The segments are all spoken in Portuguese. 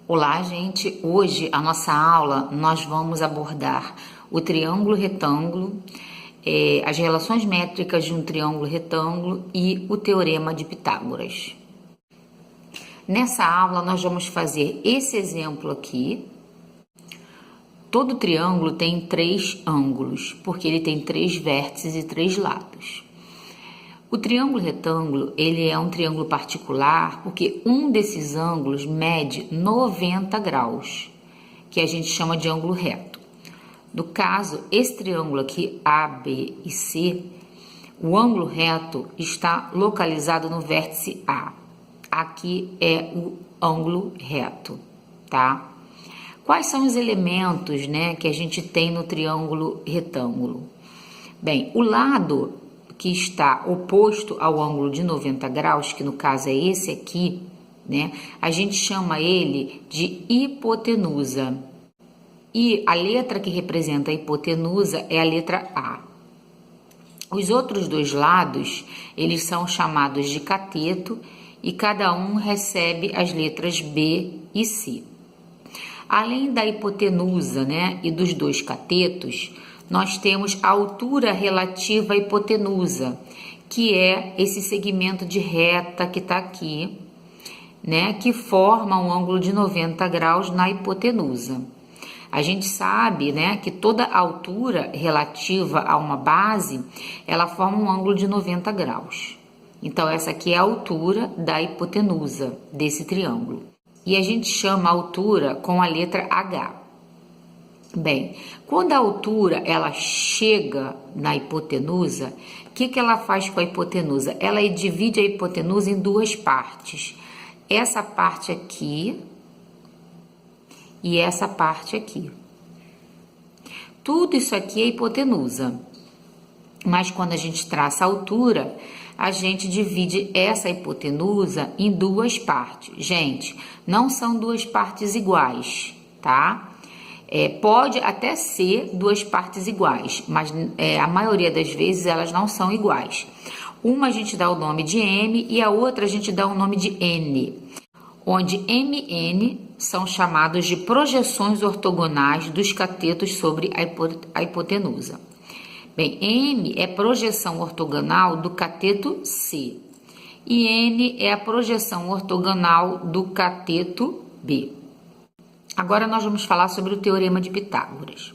Olá, gente! Hoje a nossa aula nós vamos abordar o triângulo retângulo, as relações métricas de um triângulo retângulo e o teorema de Pitágoras. Nessa aula nós vamos fazer esse exemplo aqui. Todo triângulo tem 3 ângulos, porque ele tem 3 vértices e 3 lados. O triângulo retângulo, ele é um triângulo particular porque um desses ângulos mede 90 graus, que a gente chama de ângulo reto. No caso, esse triângulo aqui, A, B e C, o ângulo reto está localizado no vértice A. Aqui é o ângulo reto, tá? Quais são os elementos, né, que a gente tem no triângulo retângulo? Bem, o lado que está oposto ao ângulo de 90 graus, que no caso é esse aqui, né? A gente chama ele de hipotenusa. E a letra que representa a hipotenusa é a letra A. Os outros dois lados, eles são chamados de cateto e cada um recebe as letras B e C. Além da hipotenusa, né, e dos dois catetos, nós temos a altura relativa à hipotenusa, que é esse segmento de reta que está aqui, né, que forma um ângulo de 90 graus na hipotenusa. A gente sabe, né, que toda altura relativa a uma base, ela forma um ângulo de 90 graus. Então, essa aqui é a altura da hipotenusa desse triângulo. E a gente chama a altura com a letra H. Bem, quando a altura ela chega na hipotenusa, o que ela faz com a hipotenusa? Ela divide a hipotenusa em duas partes. Essa parte aqui e essa parte aqui. Tudo isso aqui é hipotenusa. Mas quando a gente traça a altura, a gente divide essa hipotenusa em duas partes. Gente, não são duas partes iguais, tá? Pode até ser duas partes iguais, mas a maioria das vezes elas não são iguais. Uma a gente dá o nome de M e a outra a gente dá o nome de N, onde MN são chamados de projeções ortogonais dos catetos sobre a hipotenusa. Bem, M é projeção ortogonal do cateto C e N é a projeção ortogonal do cateto B. Agora nós vamos falar sobre o teorema de Pitágoras.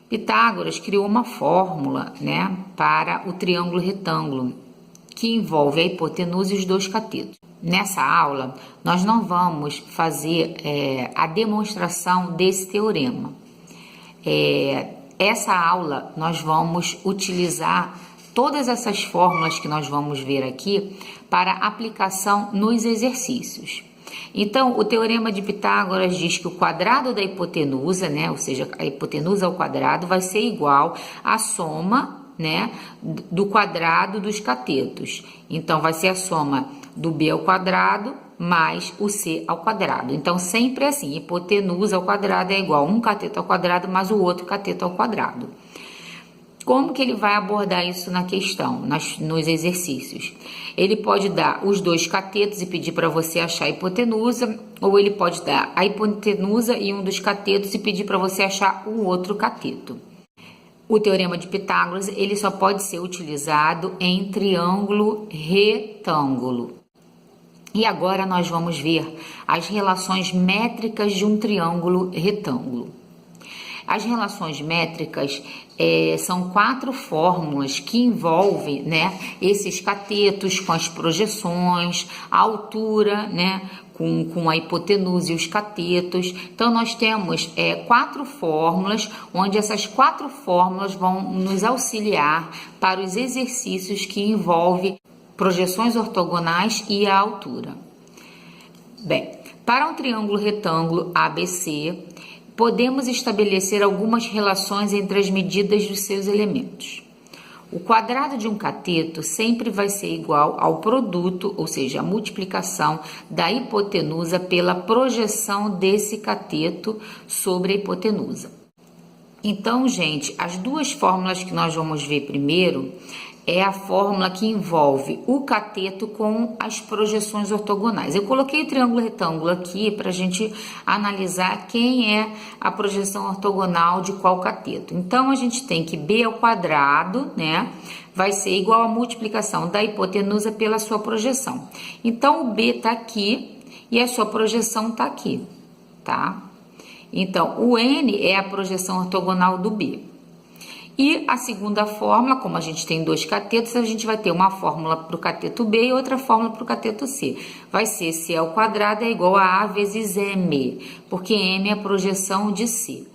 Pitágoras criou uma fórmula, né, para o triângulo retângulo, que envolve a hipotenusa e os dois catetos. Nessa aula, nós não vamos fazer a demonstração desse teorema. Essa aula, nós vamos utilizar todas essas fórmulas que nós vamos ver aqui para aplicação nos exercícios. Então, o teorema de Pitágoras diz que o quadrado da hipotenusa, né, ou seja, a hipotenusa ao quadrado, vai ser igual à soma, né, do quadrado dos catetos. Então, vai ser a soma do B ao quadrado mais o C ao quadrado. Então, sempre assim, hipotenusa ao quadrado é igual a um cateto ao quadrado mais o outro cateto ao quadrado. Como que ele vai abordar isso na questão, nos exercícios? Ele pode dar os dois catetos e pedir para você achar a hipotenusa, ou ele pode dar a hipotenusa e um dos catetos e pedir para você achar um outro cateto. O teorema de Pitágoras, ele só pode ser utilizado em triângulo retângulo. E agora nós vamos ver as relações métricas de um triângulo retângulo. As relações métricas são 4 fórmulas que envolvem, né, esses catetos com as projeções, a altura, né, com a hipotenusa e os catetos. Então, nós temos 4 fórmulas, onde essas 4 fórmulas vão nos auxiliar para os exercícios que envolvem projeções ortogonais e a altura. Bem, para um triângulo retângulo ABC, podemos estabelecer algumas relações entre as medidas dos seus elementos. O quadrado de um cateto sempre vai ser igual ao produto, ou seja, a multiplicação da hipotenusa pela projeção desse cateto sobre a hipotenusa. Então, gente, as duas fórmulas que nós vamos ver primeiro é a fórmula que envolve o cateto com as projeções ortogonais. Eu coloquei o triângulo retângulo aqui para a gente analisar quem é a projeção ortogonal de qual cateto. Então, a gente tem que b ao quadrado, né, vai ser igual à multiplicação da hipotenusa pela sua projeção. Então, o b está aqui e a sua projeção está aqui, tá? Então, o n é a projeção ortogonal do b. E a segunda fórmula, como a gente tem dois catetos, a gente vai ter uma fórmula para o cateto B e outra fórmula para o cateto C. Vai ser C ao quadrado é igual a A vezes M, porque M é a projeção de C.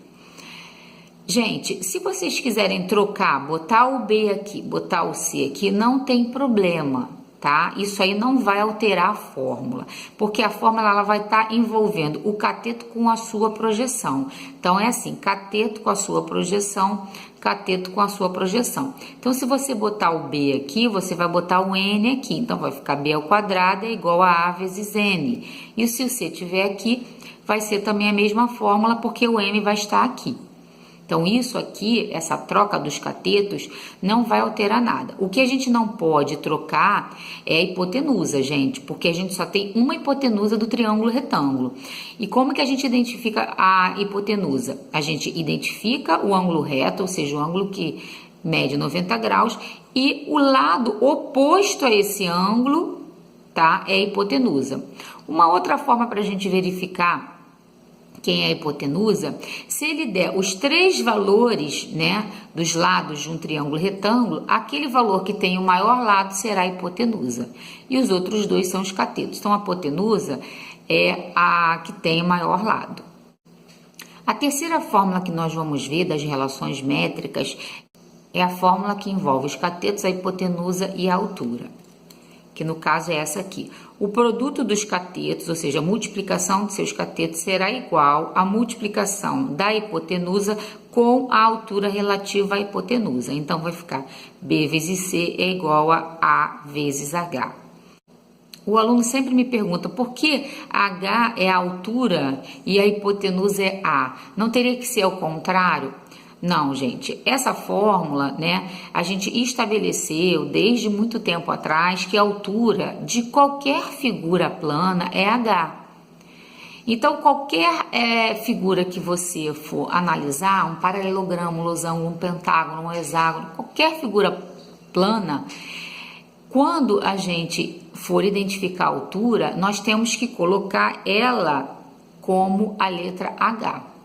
Gente, se vocês quiserem trocar, botar o B aqui, botar o C aqui, não tem problema, tá? Isso aí não vai alterar a fórmula, porque a fórmula ela vai estar envolvendo o cateto com a sua projeção. Então, é assim, cateto com a sua projeção, cateto com a sua projeção. Então, se você botar o B aqui, você vai botar o N aqui. Então, vai ficar B ao quadrado é igual a A vezes N. E se o C estiver aqui, vai ser também a mesma fórmula, porque o M vai estar aqui. Então, isso aqui, essa troca dos catetos, não vai alterar nada. O que a gente não pode trocar é a hipotenusa, gente, porque a gente só tem uma hipotenusa do triângulo retângulo. E como que a gente identifica a hipotenusa? A gente identifica o ângulo reto, ou seja, o ângulo que mede 90 graus, e o lado oposto a esse ângulo, tá, é a hipotenusa. Uma outra forma para a gente verificar quem é a hipotenusa, se ele der os três valores, né, dos lados de um triângulo retângulo, aquele valor que tem o maior lado será a hipotenusa. E os outros dois são os catetos. Então, a hipotenusa é a que tem o maior lado. A terceira fórmula que nós vamos ver das relações métricas é a fórmula que envolve os catetos, a hipotenusa e a altura, que no caso é essa aqui. O produto dos catetos, ou seja, a multiplicação de seus catetos será igual à multiplicação da hipotenusa com a altura relativa à hipotenusa. Então, vai ficar B vezes C é igual a A vezes H. O aluno sempre me pergunta por que H é a altura e a hipotenusa é A? Não teria que ser ao contrário? Não, gente, essa fórmula, né, a gente estabeleceu desde muito tempo atrás que a altura de qualquer figura plana é H. Então, qualquer figura que você for analisar, um paralelogramo, um losango, um pentágono, um hexágono, qualquer figura plana, quando a gente for identificar a altura, nós temos que colocar ela como a letra H.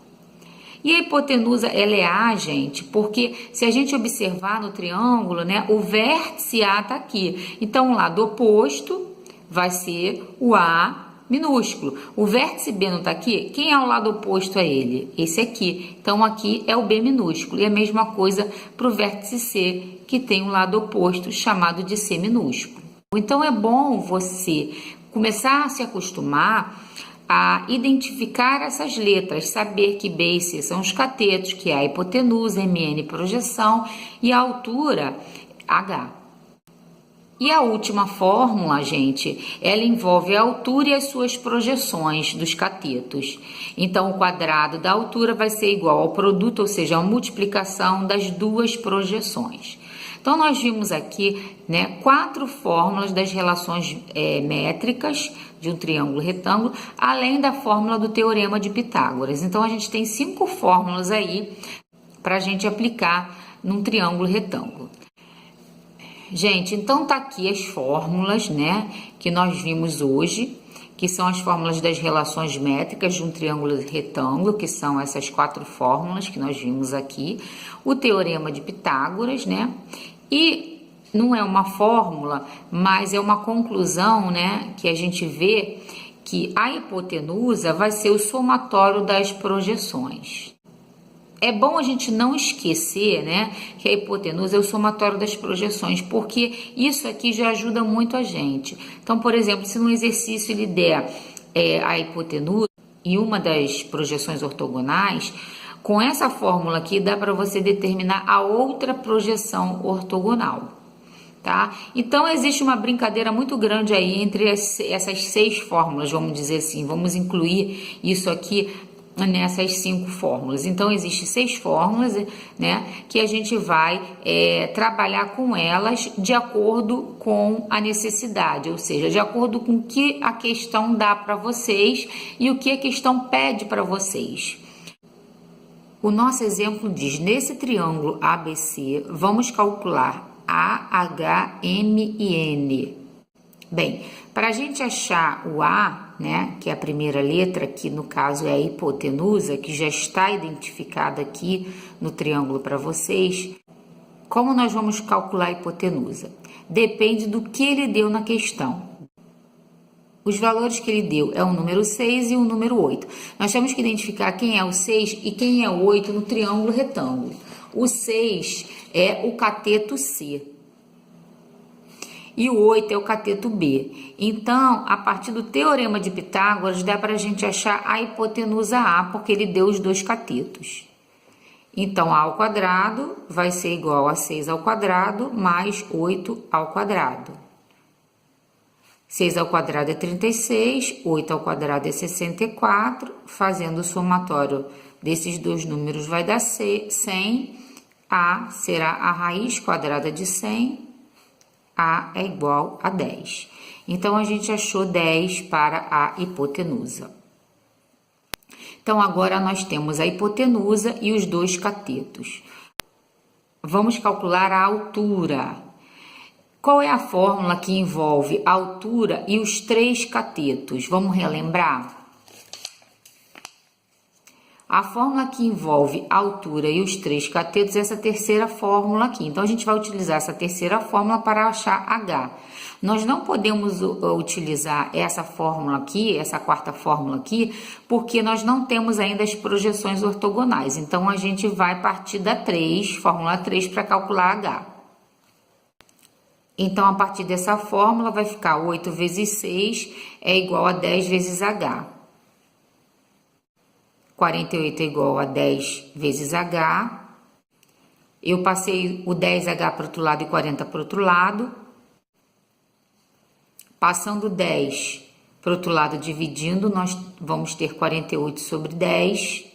E a hipotenusa, ela é A, gente, porque se a gente observar no triângulo, né, o vértice A está aqui. Então, o lado oposto vai ser o A minúsculo. O vértice B não está aqui? Quem é o lado oposto a ele? Esse aqui. Então, aqui é o B minúsculo. E a mesma coisa para o vértice C, que tem um lado oposto, chamado de C minúsculo. Então, é bom você começar a se acostumar a identificar essas letras, saber que B e C são os catetos, que é a hipotenusa, MN projeção e a altura H. E a última fórmula, gente, ela envolve a altura e as suas projeções dos catetos. Então, o quadrado da altura vai ser igual ao produto, ou seja, a multiplicação das duas projeções. Então, nós vimos aqui, né, 4 fórmulas das relações métricas de um triângulo retângulo, além da fórmula do teorema de Pitágoras. Então, a gente tem 5 fórmulas aí para a gente aplicar num triângulo retângulo. Gente, então tá aqui as fórmulas, né, que nós vimos hoje, que são as fórmulas das relações métricas de um triângulo retângulo, que são essas 4 fórmulas que nós vimos aqui, o teorema de Pitágoras, né, e não é uma fórmula, mas é uma conclusão, né, que a gente vê que a hipotenusa vai ser o somatório das projeções. É bom a gente não esquecer, né, que a hipotenusa é o somatório das projeções, porque isso aqui já ajuda muito a gente. Então, por exemplo, se no exercício ele der a hipotenusa e uma das projeções ortogonais, com essa fórmula aqui dá para você determinar a outra projeção ortogonal, tá? Então, existe uma brincadeira muito grande aí entre essas 6 fórmulas, vamos dizer assim, vamos incluir isso aqui nessas 5 fórmulas. Então, existem 6 fórmulas, né, que a gente vai trabalhar com elas de acordo com a necessidade, ou seja, de acordo com o que a questão dá para vocês e o que a questão pede para vocês. O nosso exemplo diz, nesse triângulo ABC, vamos calcular A, H, M e N. Bem, para a gente achar o A, né, que é a primeira letra, que no caso é a hipotenusa, que já está identificada aqui no triângulo para vocês, como nós vamos calcular a hipotenusa? Depende do que ele deu na questão. Os valores que ele deu é o número 6 e o número 8. Nós temos que identificar quem é o 6 e quem é o 8 no triângulo retângulo. O 6 é o cateto C. E o 8 é o cateto B. Então, a partir do teorema de Pitágoras, dá para a gente achar a hipotenusa A, porque ele deu os 2 catetos. Então, A ao quadrado vai ser igual a 6 ao quadrado mais 8 ao quadrado. 6 ao quadrado é 36, 8 ao quadrado é 64, fazendo o somatório desses 2 números vai dar 100, A será a raiz quadrada de 100, A é igual a 10. Então, a gente achou 10 para a hipotenusa. Então, agora nós temos a hipotenusa e os 2 catetos. Vamos calcular a altura. Qual é a fórmula que envolve a altura e os 3 catetos? Vamos relembrar? A fórmula que envolve a altura e os 3 catetos é essa terceira fórmula aqui. Então, a gente vai utilizar essa terceira fórmula para achar H. Nós não podemos utilizar essa fórmula aqui, essa quarta fórmula aqui, porque nós não temos ainda as projeções ortogonais. Então, a gente vai partir da 3, fórmula 3, para calcular H. Então, a partir dessa fórmula, vai ficar 8 vezes 6 é igual a 10 vezes H. 48 é igual a 10 vezes H. Eu passei o 10H para o outro lado e 40 para o outro lado. Passando 10 para o outro lado dividindo, nós vamos ter 48 sobre 10.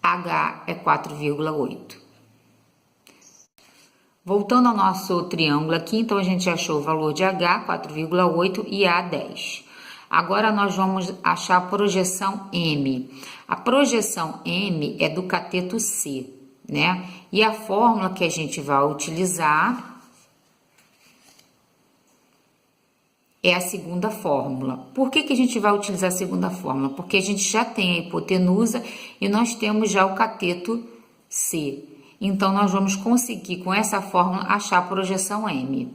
H é 4,8. Voltando ao nosso triângulo aqui, então a gente achou o valor de H, 4,8 e A, 10. Agora nós vamos achar a projeção M. A projeção M é do cateto C, né? E a fórmula que a gente vai utilizar é a segunda fórmula. Por que a gente vai utilizar a segunda fórmula? Porque a gente já tem a hipotenusa e nós temos já o cateto C. Então, nós vamos conseguir, com essa fórmula, achar a projeção M.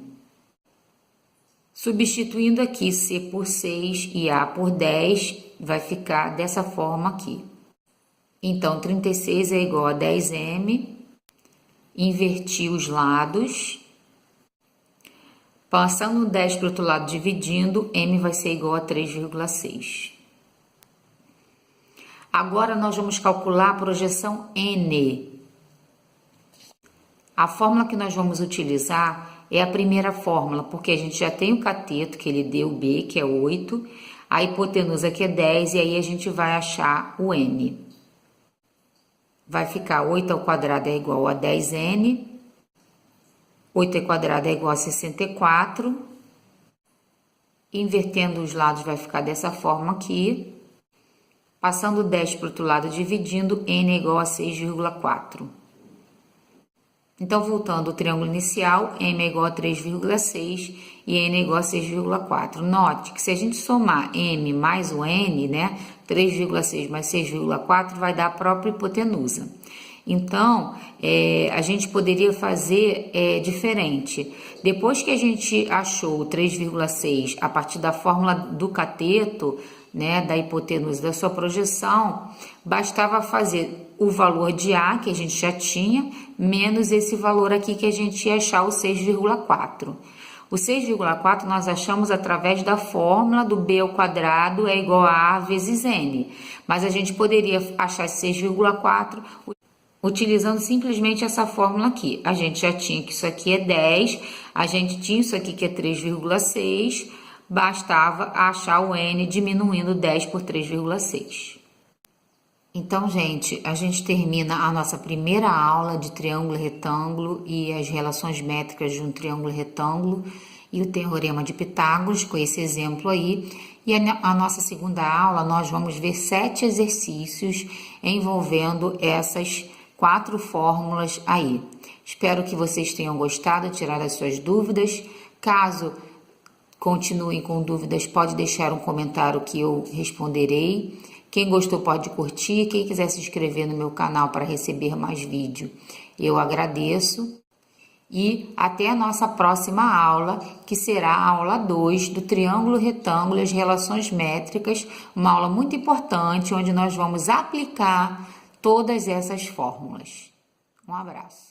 Substituindo aqui C por 6 e A por 10, vai ficar dessa forma aqui. Então, 36 é igual a 10M. Inverti os lados. Passando o 10 para o outro lado dividindo, M vai ser igual a 3,6. Agora, nós vamos calcular a projeção N. A fórmula que nós vamos utilizar é a primeira fórmula, porque a gente já tem o cateto que ele deu, B, que é 8, a hipotenusa que é 10, e aí a gente vai achar o N. Vai ficar 8 ao quadrado é igual a 10N, 8 ao quadrado é igual a 64, invertendo os lados vai ficar dessa forma aqui, passando 10 para o outro lado dividindo, N é igual a 6,4. Então, voltando ao triângulo inicial, M é igual a 3,6 e N é igual a 6,4. Note que se a gente somar M mais o N, né, 3,6 mais 6,4 vai dar a própria hipotenusa. Então, a gente poderia fazer diferente. Depois que a gente achou o 3,6 a partir da fórmula do cateto, né, da hipotenusa da sua projeção, bastava fazer o valor de A, que a gente já tinha, menos esse valor aqui que a gente ia achar, o 6,4. O 6,4 nós achamos através da fórmula do B ao quadrado é igual a A vezes N. Mas a gente poderia achar esse 6,4 utilizando simplesmente essa fórmula aqui. A gente já tinha que isso aqui é 10, a gente tinha isso aqui que é 3,6, bastava achar o N diminuindo 10 por 3,6. Então, gente, a gente termina a nossa primeira aula de triângulo e retângulo e as relações métricas de um triângulo e retângulo e o teorema de Pitágoras, com esse exemplo aí. E a nossa segunda aula, nós vamos ver 7 exercícios envolvendo essas 4 fórmulas aí. Espero que vocês tenham gostado, tirado as suas dúvidas. Caso continuem com dúvidas, pode deixar um comentário que eu responderei. Quem gostou pode curtir, quem quiser se inscrever no meu canal para receber mais vídeo, eu agradeço. E até a nossa próxima aula, que será a aula 2 do triângulo retângulo e as relações métricas, uma aula muito importante, onde nós vamos aplicar todas essas fórmulas. Um abraço.